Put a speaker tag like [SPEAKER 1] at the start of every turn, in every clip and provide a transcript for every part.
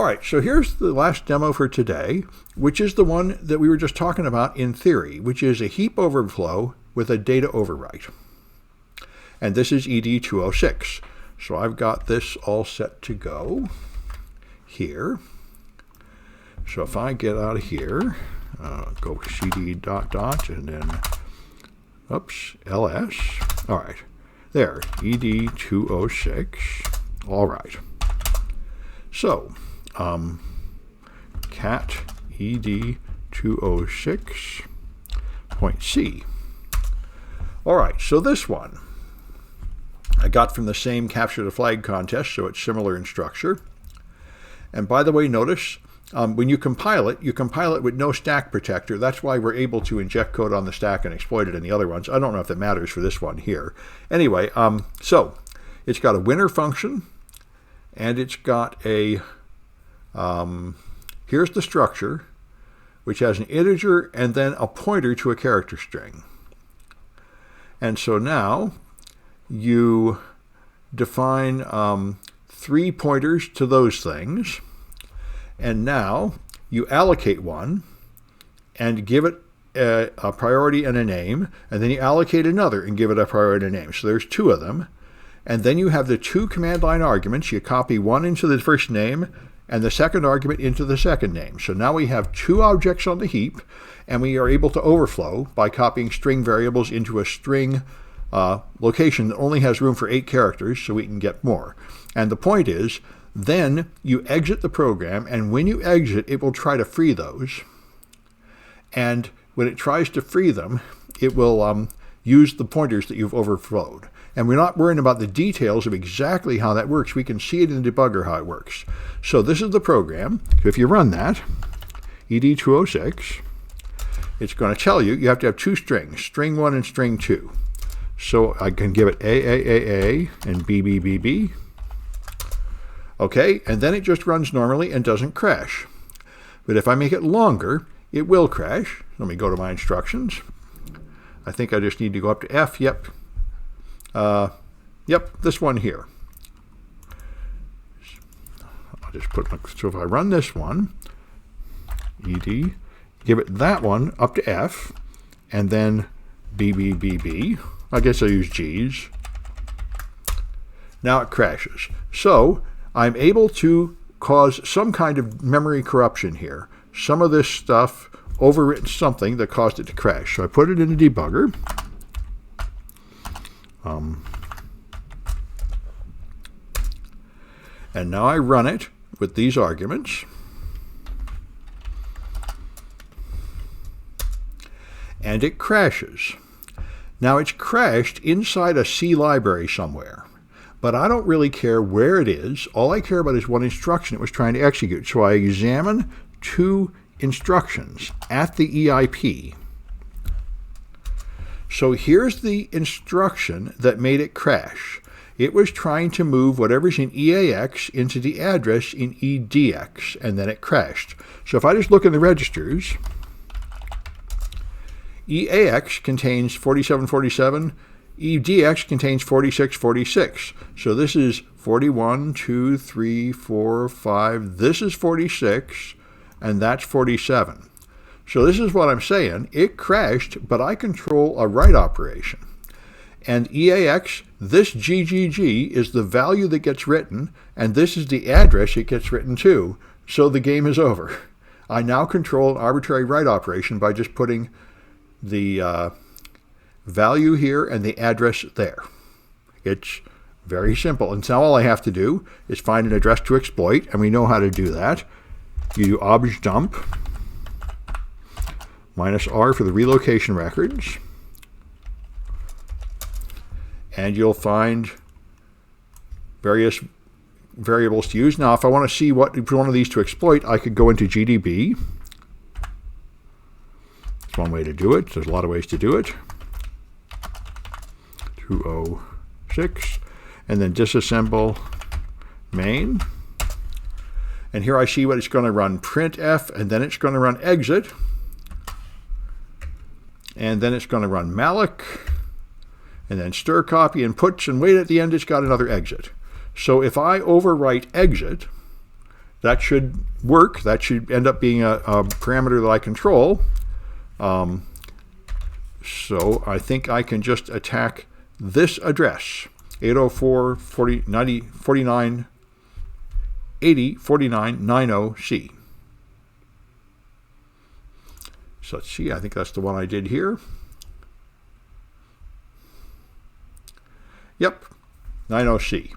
[SPEAKER 1] All right, so here's the last demo for today, which is the one that we were just talking about in theory, which is a heap overflow with a data overwrite. And this is ED206. So I've got this all set to go here. So if I get out of here, go cd ... and then, oops, ls. All right, there, ED206. All right. So, cat ed206.c. All right, so this one I got from the same Capture the Flag contest, so it's similar in structure. And by the way, notice when you compile it with no stack protector. That's why we're able to inject code on the stack and exploit it in the other ones. I don't know if that matters for this one here. Anyway, so it's got a winner function, and it's got a, here's the structure, which has an integer and then a pointer to a character string. And so now you define 3 pointers to those things, and now you allocate one and give it a priority and a name, and then you allocate another and give it a priority and a name. So there's 2 of them. And then you have the 2 command line arguments. You copy one into the first name and the second argument into the second name. So now we have 2 objects on the heap, and we are able to overflow by copying string variables into a string location that only has room for 8 characters, so we can get more. And the point is, then you exit the program, and when you exit, it will try to free those. And when it tries to free them, it will use the pointers that you've overflowed. And we're not worrying about the details of exactly how that works. We can see it in the debugger how it works. So this is the program. So if you run that, ED206, it's going to tell you have to have 2 strings, string 1 and string 2. So I can give it AAAA and BBBB. Okay, and then it just runs normally and doesn't crash. But if I make it longer, it will crash. Let me go to my instructions. I think I just need to go up to F. Yep. Yep, this one here. I'll just put so if I run this one, ED, give it that one up to F, and then BBBB. I guess I'll use G's. Now it crashes. So I'm able to cause some kind of memory corruption here. Some of this stuff overwritten something that caused it to crash. So I put it in the debugger. And now I run it with these arguments. And it crashes. Now it's crashed inside a C library somewhere. But I don't really care where it is. All I care about is what instruction it was trying to execute. So I examine 2 instructions at the EIP. So here's the instruction that made it crash. It was trying to move whatever's in EAX into the address in EDX, and then it crashed. So if I just look in the registers, EAX contains 4747, EDX contains 4646. So this is 41, 2, 3, 4, 5. This is 46, and that's 47. So this is what I'm saying. It crashed, but I control a write operation. And EAX, this GGG is the value that gets written, and this is the address it gets written to. So the game is over. I now control an arbitrary write operation by just putting the value here and the address there. It's very simple. And so all I have to do is find an address to exploit, and we know how to do that. You do obj dump -R for the relocation records, and you'll find various variables to use. Now, if I want to see what one of these to exploit, I could go into GDB. It's one way to do it. There's a lot of ways to do it. 206, and then disassemble main. And here I see what it's going to run, printf, and then it's going to run exit. And then it's going to run malloc, and then stir copy and puts, and wait at the end, it's got another exit. So if I overwrite exit that should work. That should end up being a parameter that I control. So I think I can just attack this address, 804.49.80.49.90C. So let's see, I think that's the one I did here. Yep, 90C.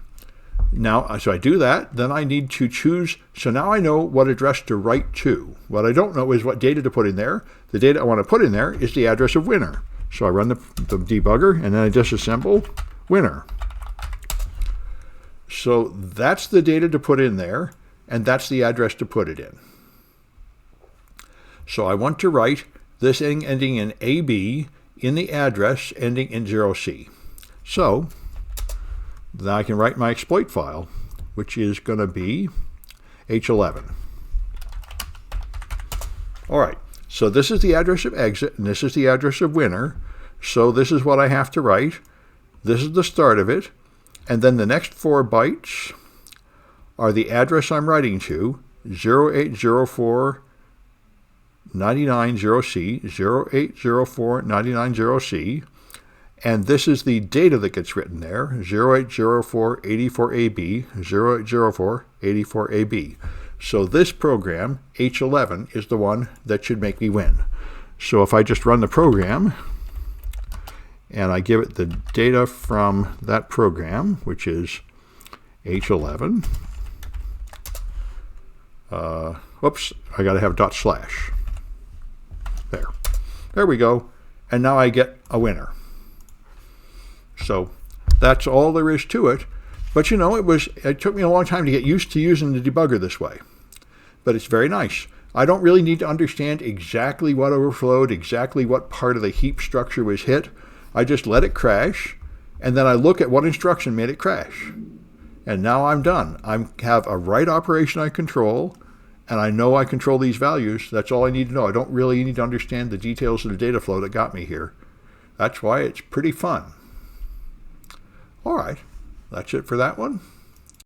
[SPEAKER 1] Now, so I do that, then I need to choose, so now I know what address to write to. What I don't know is what data to put in there. The data I want to put in there is the address of winner. So I run the debugger, and then I disassemble winner. So that's the data to put in there, and that's the address to put it in. So I want to write this thing ending in AB in the address ending in 0C. So then I can write my exploit file, which is going to be H11. All right, so this is the address of exit, and this is the address of winner. So this is what I have to write. This is the start of it. And then the next 4 bytes are the address I'm writing to, 0804.99.0C, 0804.99.0C. And this is the data that gets written there, 0804.84AB, 0804.84AB. So this program, H11, is the one that should make me win. So if I just run the program, and I give it the data from that program, which is H11. Whoops, I got to have /. There we go. And now I get a winner. So that's all there is to it. But you know, it took me a long time to get used to using the debugger this way. But it's very nice. I don't really need to understand exactly what overflowed, exactly what part of the heap structure was hit. I just let it crash, and then I look at what instruction made it crash. And now I'm done. I have a write operation I control, and I know I control these values. That's all I need to know. I don't really need to understand the details of the data flow that got me here. That's why it's pretty fun. All right, that's it for that one.